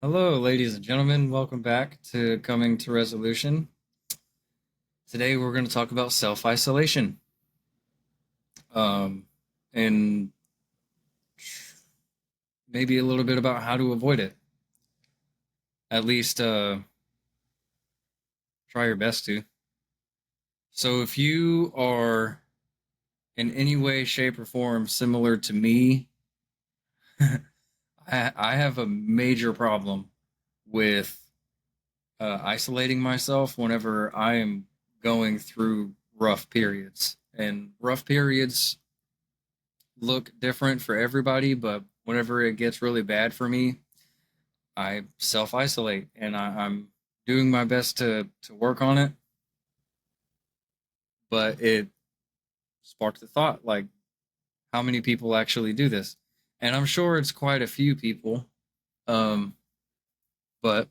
Hello, ladies and gentlemen. Welcome back to Coming to Resolution. Today, we're going to talk about self isolation and maybe a little bit about how to avoid it. At least try your best to. So, if you are in any way, shape, or form similar to me, I have a major problem with isolating myself whenever I am going through rough periods. And rough periods look different for everybody, but whenever it gets really bad for me, I self isolate and I'm doing my best to work on it. But it sparked the thought like, how many people actually do this? And I'm sure it's quite a few people. Um, but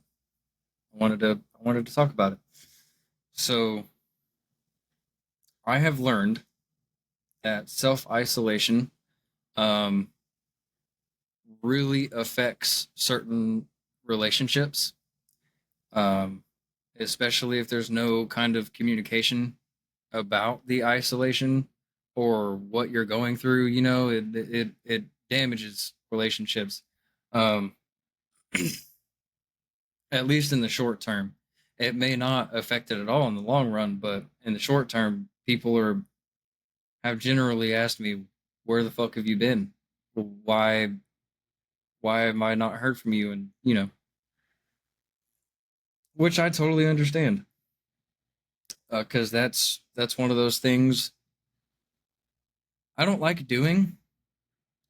I wanted to talk about it. So I have learned that self isolation um, really affects certain relationships, um, especially if there's no kind of communication about the isolation or what you're going through. It damages relationships, um, at least in the short term. It may not affect it at all in the long run, but in the short term, people are have generally asked me, "Where the fuck have you been? Why why am I not heard from you?" And which I totally understand, because that's one of those things I don't like doing.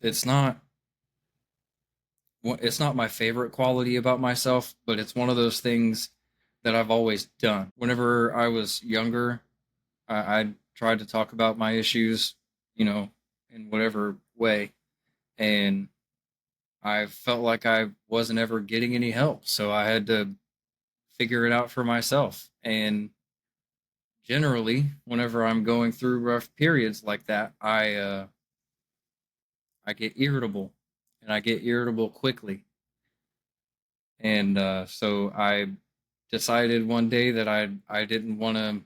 It's not it's not my favorite quality about myself, but it's one of those things that I've always done. Whenever I was younger, I tried to talk about my issues, you know, in whatever way, and I felt like I wasn't ever getting any help, so I had to figure it out for myself. And generally, whenever I'm going through rough periods like that, I get irritable, and I get irritable quickly. And so I decided one day that I didn't want to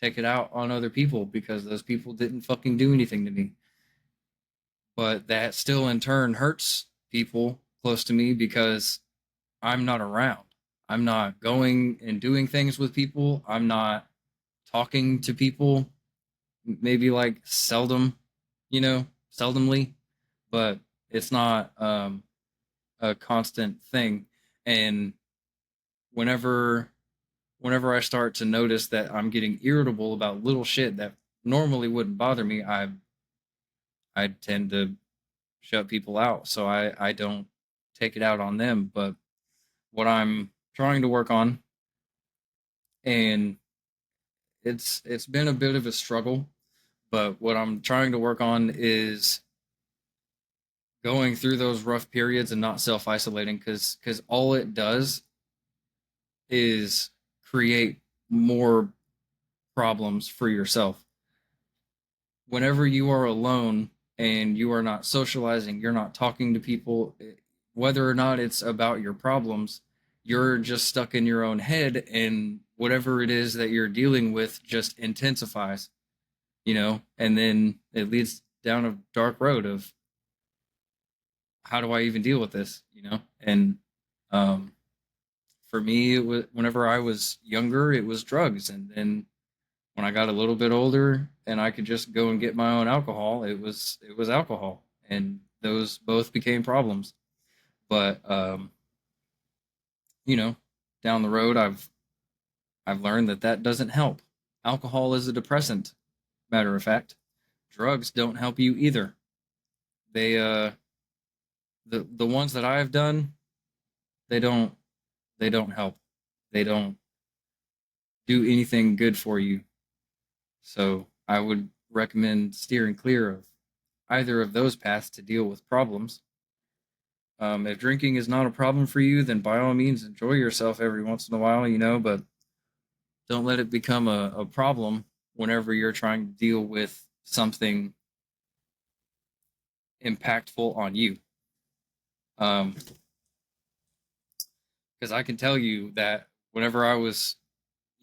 take it out on other people because those people didn't fucking do anything to me. But that still in turn hurts people close to me because I'm not around. I'm not going and doing things with people. I'm not talking to people, maybe like seldomly, but it's not a constant thing. And whenever whenever I start to notice that I'm getting irritable about little shit that normally wouldn't bother me, I tend to shut people out. So I don't take it out on them. But what I'm trying to work on, and it's been a bit of a struggle, but what I'm trying to work on is going through those rough periods and not self isolating because all it does is create more problems for yourself. Whenever you are alone and you are not socializing, you're not talking to people, whether or not it's about your problems, you're just stuck in your own head, and whatever it is that you're dealing with just intensifies, and then it leads down a dark road of how do I even deal with this, And um, for me, it was, whenever I was younger, it was drugs, and then when I got a little bit older and I could just go and get my own alcohol, it was alcohol, and those both became problems. But you know, down the road, I've learned that that doesn't help. Alcohol is a depressant. Matter of fact, drugs don't help you either. They the ones that I've done, they don't they don't help. They don't do anything good for you. So I would recommend steering clear of either of those paths to deal with problems. If drinking is not a problem for you, then by all means enjoy yourself every once in a while, but don't let it become a problem whenever you're trying to deal with something impactful on you. Um, because I can tell you that whenever I was,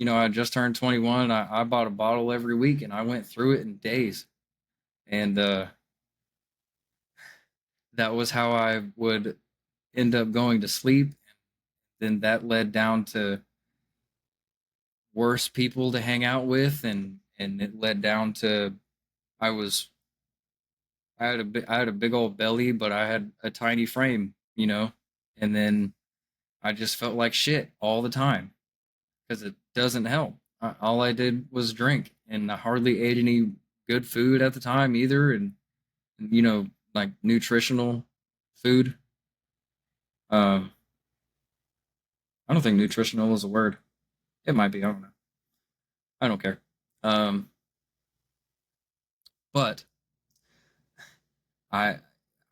I just turned 21, I bought a bottle every week and I went through it in days. And that was how I would end up going to sleep. Then that led down to worse people to hang out with, and it led down to I was I had a big old belly, but I had a tiny frame, and then I just felt like shit all the time because it doesn't help. All I did was drink, and I hardly ate any good food at the time either, and like nutritional food. Um, I don't think nutritional is a word. It might be. I don't know. I don't care. Um, but I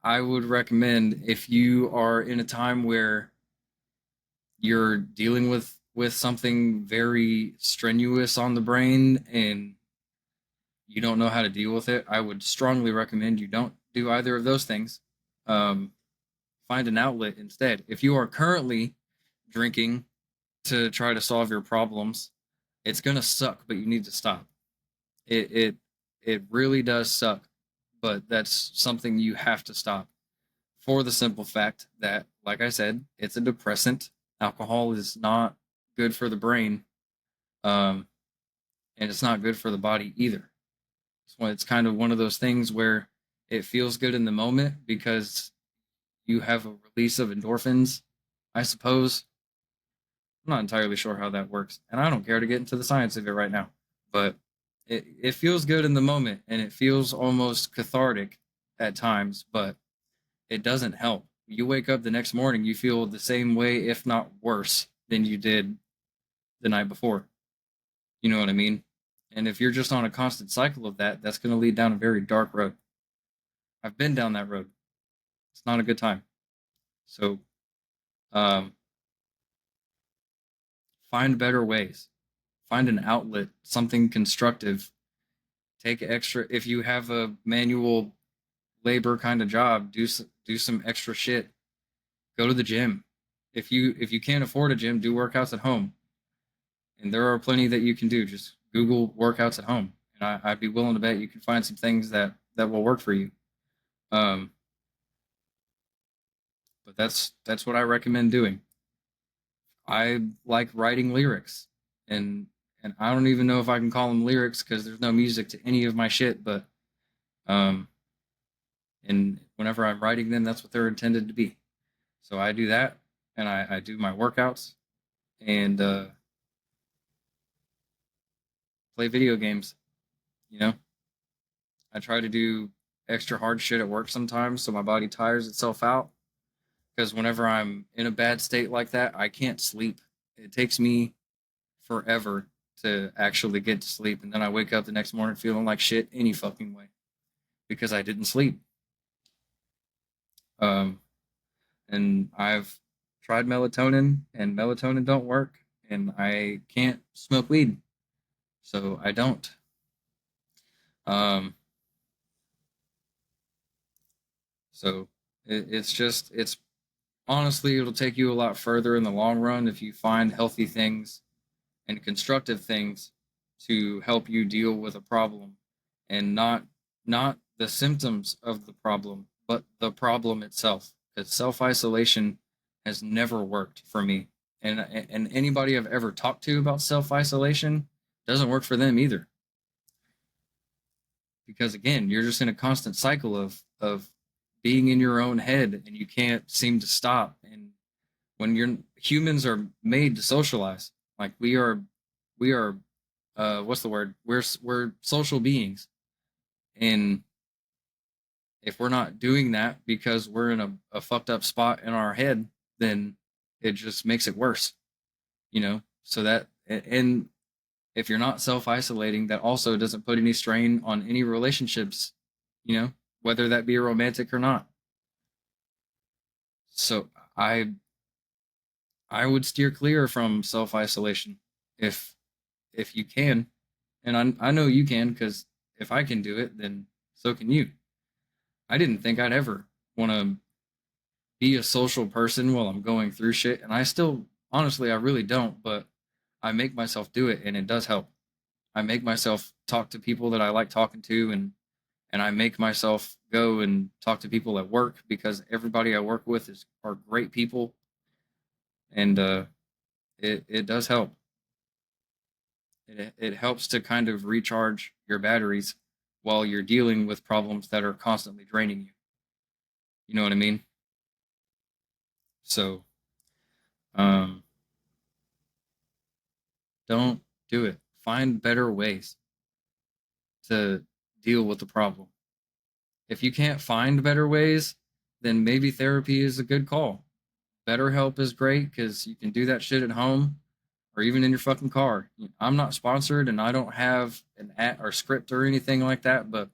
I would recommend if you are in a time where you're dealing with something very strenuous on the brain and you don't know how to deal with it, I would strongly recommend you don't do either of those things. Um, find an outlet instead. If you are currently drinking to try to solve your problems, it's gonna suck, but you need to stop. It it it really does suck, but that's something you have to stop for the simple fact that, like I said, it's a depressant. Alcohol is not good for the brain, um, and it's not good for the body either. So it's kind of one of those things where it feels good in the moment because you have a release of endorphins, I suppose. I'm not entirely sure how that works, and I don't care to get into the science of it right now. But it feels good in the moment, and it feels almost cathartic at times, but it doesn't help. You wake up the next morning, you feel the same way, if not worse, than you did the night before. You know what I mean? And if you're just on a constant cycle of that, that's going to lead down a very dark road. I've been down that road. It's not a good time. So, um, find better ways. Find an outlet, something constructive. Take extra. If you have a manual labor kind of job, do some extra shit. Go to the gym. If you can't afford a gym, do workouts at home. And there are plenty that you can do. Just Google workouts at home, and I'd be willing to bet you can find some things that will work for you. Um, but that's what I recommend doing. I like writing lyrics, and and I don't even know if I can call them lyrics because there's no music to any of my shit. But um, and whenever I'm writing them, that's what they're intended to be. So I do that, and I do my workouts and play video games. You know, I try to do extra hard shit at work sometimes so my body tires itself out. Because whenever I'm in a bad state like that, I can't sleep. It takes me forever to actually get to sleep. And then I wake up the next morning feeling like shit any fucking way because I didn't sleep. Um, and I've tried melatonin, and melatonin don't work. And I can't smoke weed. So I don't. Um, so it's honestly, it'll take you a lot further in the long run if you find healthy things and constructive things to help you deal with a problem, and not the symptoms of the problem, but the problem itself. Because self-isolation has never worked for me, and anybody I've ever talked to about self-isolation doesn't work for them either. Because again, you're just in a constant cycle of being in your own head, and you can't seem to stop. And when you're humans are made to socialize, like we are what's the word, we're social beings, and if we're not doing that because we're in a fucked up spot in our head, then it just makes it worse, so that, and if you're not self-isolating, that also doesn't put any strain on any relationships, whether that be romantic or not. So I would steer clear from self-isolation if if you can, and I know you can, because if I can do it, then so can you. I didn't think I'd ever want to be a social person while I'm going through shit, and I still Honestly, I really don't, but I make myself do it and it does help. I make myself talk to people that I like talking to, and I make myself go and talk to people at work because everybody I work with is are great people, and it does help. It helps to kind of recharge your batteries while you're dealing with problems that are constantly draining you. You know what I mean? So, um, don't do it. Find better ways to deal with the problem. If you can't find better ways, then maybe therapy is a good call. BetterHelp is great because you can do that shit at home or even in your fucking car. I'm not sponsored and I don't have an at or script or anything like that, but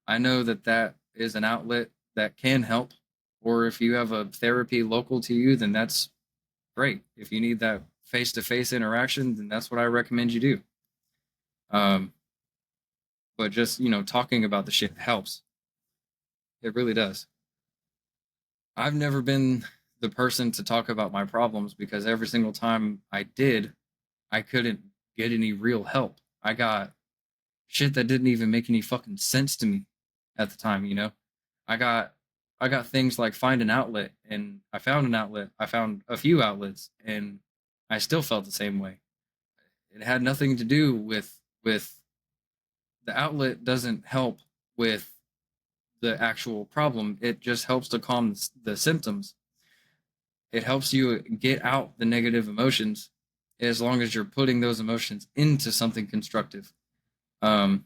I know that that is an outlet that can help. Or if you have a therapy local to you, then that's great. If you need that face to face interaction, then that's what I recommend you do. Um, but just, talking about the shit helps. It really does. I've never been the person to talk about my problems because every single time I did, I couldn't get any real help. I got shit that didn't even make any fucking sense to me at the time. I got I got things like find an outlet and I found an outlet. I found a few outlets and I still felt the same way. It had nothing to do with the outlet doesn't help with the actual problem. It just helps to calm the symptoms. It helps you get out the negative emotions as long as you're putting those emotions into something constructive. Um,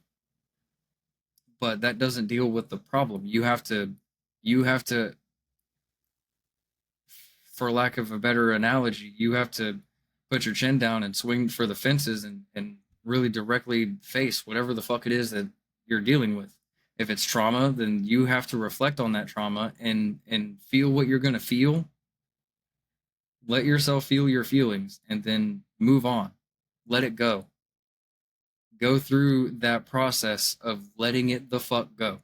but that doesn't deal with the problem. You have to, for lack of a better analogy, you have to put your chin down and swing for the fences and really directly face whatever the fuck it is that you're dealing with. If it's trauma, then you have to reflect on that trauma and feel what you're gonna feel. Let yourself feel your feelings and then move on. Let it go. Go through that process of letting it the fuck go.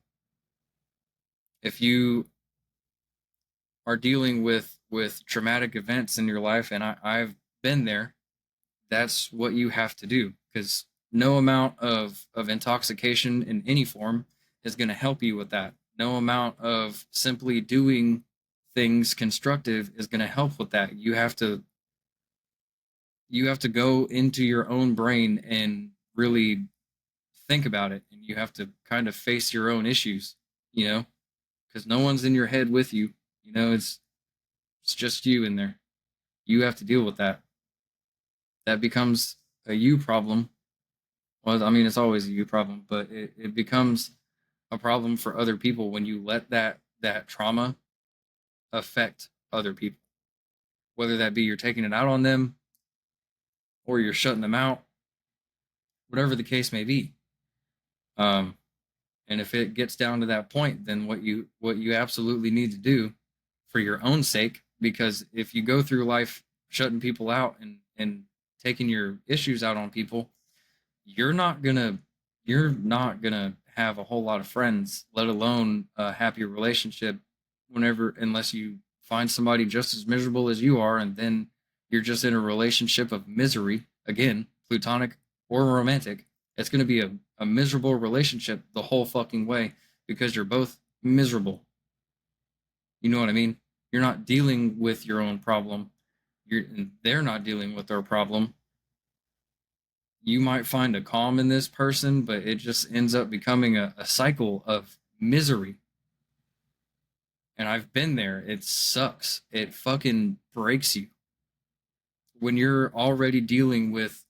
If you are dealing with traumatic events in your life, and I've been there, that's what you have to do because no amount of intoxication in any form is going to help you with that. No amount of simply doing things constructive is going to help with that. You have to go into your own brain and really think about it, and you have to kind of face your own issues, you know, because no one's in your head with you. It's just you in there. You have to deal with that. That becomes a you problem. Well, I mean, it's always a you problem, but it becomes a problem for other people when you let that trauma affect other people. Whether that be you're taking it out on them or you're shutting them out, whatever the case may be. Um, and if it gets down to that point, then what you absolutely need to do for your own sake, because if you go through life shutting people out and taking your issues out on people, you're not gonna you're not gonna have a whole lot of friends, let alone a happy relationship whenever unless you find somebody just as miserable as you are and then you're just in a relationship of misery, again, plutonic or romantic. It's gonna be a miserable relationship the whole fucking way because you're both miserable. You know what I mean? You're not dealing with your own problem. They're not dealing with their problem. You might find a calm in this person, but it just ends up becoming a cycle of misery. And I've been there. It sucks. It fucking breaks you when you're already dealing with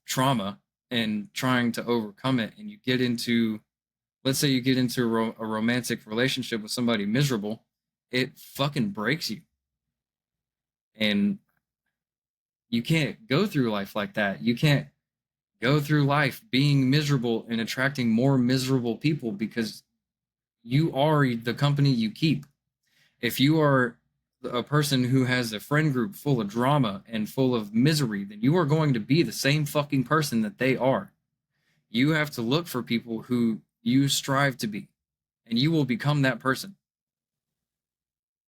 trauma and trying to overcome it. And you get into, let's say, you get into a romantic relationship with somebody miserable. It fucking breaks you, and you can't go through life like that. You can't go through life being miserable and attracting more miserable people because you are the company you keep. If you are a person who has a friend group full of drama and full of misery, then you are going to be the same fucking person that they are. You have to look for people who you strive to be, and you will become that person.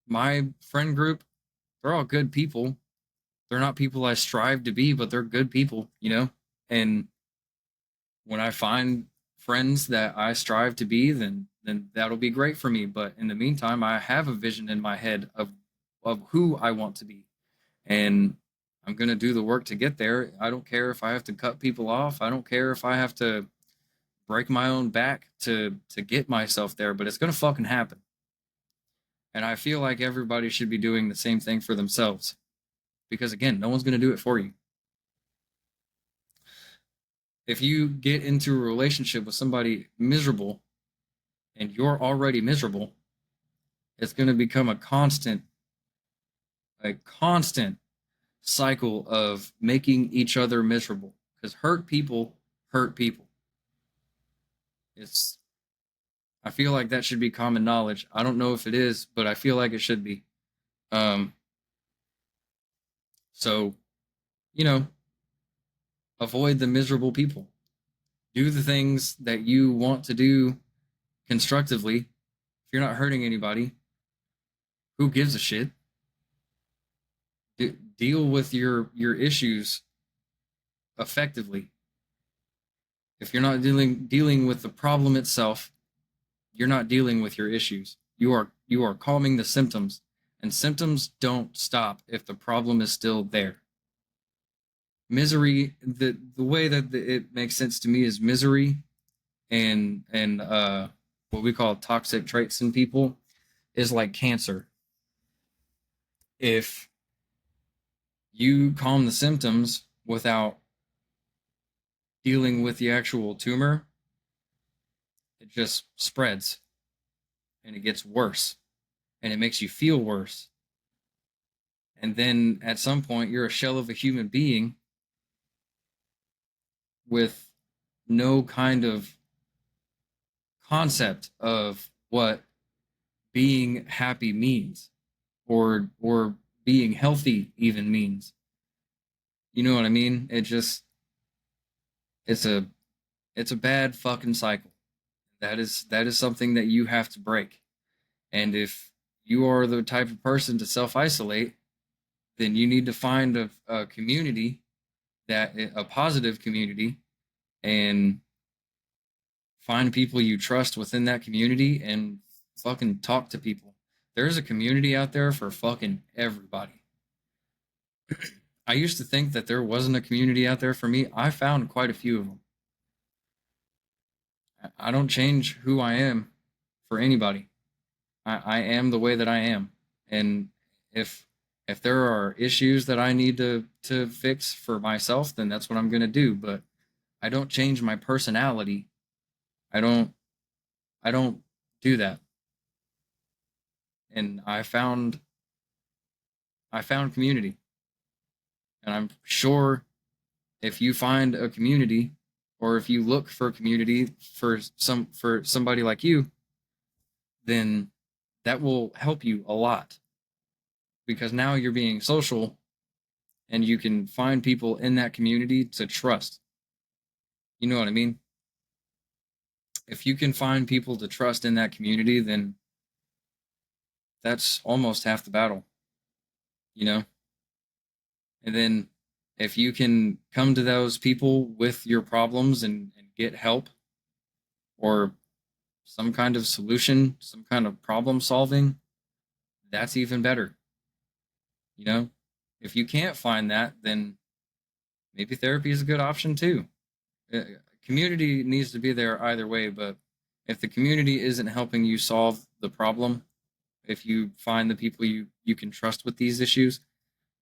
My friend group, they're all good people. They're not people I strive to be, but they're good people, you know? And when I find friends that I strive to be, then that'll be great for me. But in the meantime, I have a vision in my head of who I want to be. And I'm going to do the work to get there. I don't care if I have to cut people off. I don't care if I have to break my own back to get myself there, but it's going to fucking happen. And I feel like everybody should be doing the same thing for themselves because again, no one's going to do it for you. If you get into a relationship with somebody miserable and you're already miserable, it's going to become a constant cycle of making each other miserable because hurt people hurt people. It's I feel like that should be common knowledge. I don't know if it is, but I feel like it should be. Um, so, you know, avoid the miserable people. Do the things that you want to do constructively. If you're not hurting anybody, who gives a shit? Deal with your issues effectively. If you're not dealing with the problem itself, you're not dealing with your issues. You are calming the symptoms, and symptoms don't stop if the problem is still there. Misery, the way that it makes sense to me is misery and what we call toxic traits in people is like cancer. If you calm the symptoms without dealing with the actual tumor, it just spreads and it gets worse and it makes you feel worse. And then at some point, you're a shell of a human being with no kind of concept of what being happy means or being healthy even means. You know what I mean? It's a it's a bad fucking cycle. That is something that you have to break. And if you are the type of person to self isolate, then you need to find a community that a positive community and find people you trust within that community and fucking talk to people. There's a community out there for fucking everybody. I used to think that there wasn't a community out there for me. I found quite a few of them. I don't change who I am for anybody. I am the way that I am. And if if there are issues that I need to fix for myself, then that's what I'm gonna do. But I don't change my personality. I don't I don't do that. And I found community. And I'm sure if you find a community or if you look for a community for somebody like you, then that will help you a lot because now you're being social and you can find people in that community to trust. You know what I mean? If you can find people to trust in that community, then that's almost half the battle, you know? And then if you can come to those people with your problems and get help or some kind of solution, some kind of problem solving, that's even better, you know? If you can't find that, then maybe therapy is a good option too. Uh, Community needs to be there either way, but if the community isn't helping you solve the problem, if you find the people you can trust with these issues,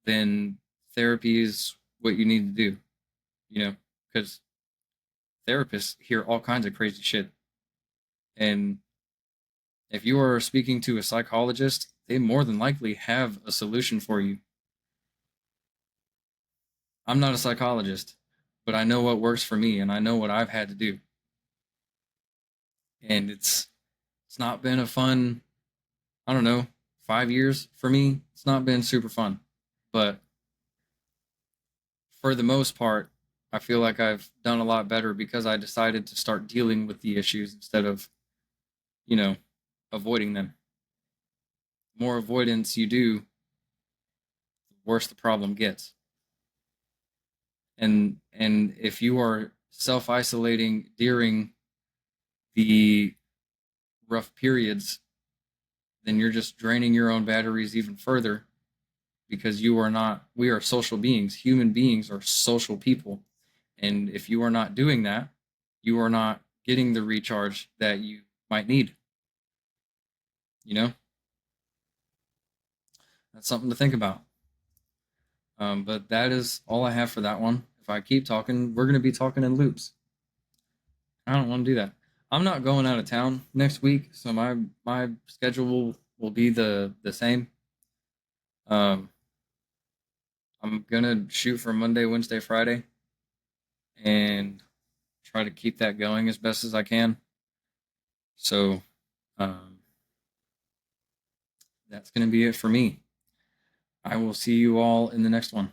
then therapy is what you need to do, you know, because therapists hear all kinds of crazy shit. And if you are speaking to a psychologist, they more than likely have a solution for you. I'm not a psychologist, but I know what works for me and I know what I've had to do. And it's not been a fun, I don't know, 5 years for me. It's not been super fun. But for the most part, I feel like I've done a lot better because I decided to start dealing with the issues instead of, you know, avoiding them. The more avoidance you do, worse the problem gets. And if you are self-isolating during the rough periods, then you're just draining your own batteries even further, because you are not we are social beings. Human beings are social people. And if you are not doing that, you are not getting the recharge that you might need. You know, that's something to think about. But that is all I have for that one. If I keep talking, we're going to be talking in loops. I don't want to do that. I'm not going out of town next week, so my schedule will be the same. Um, I'm gonna shoot for Monday, Wednesday, Friday, and try to keep that going as best as I can. So um, that's gonna be it for me. I will see you all in the next one.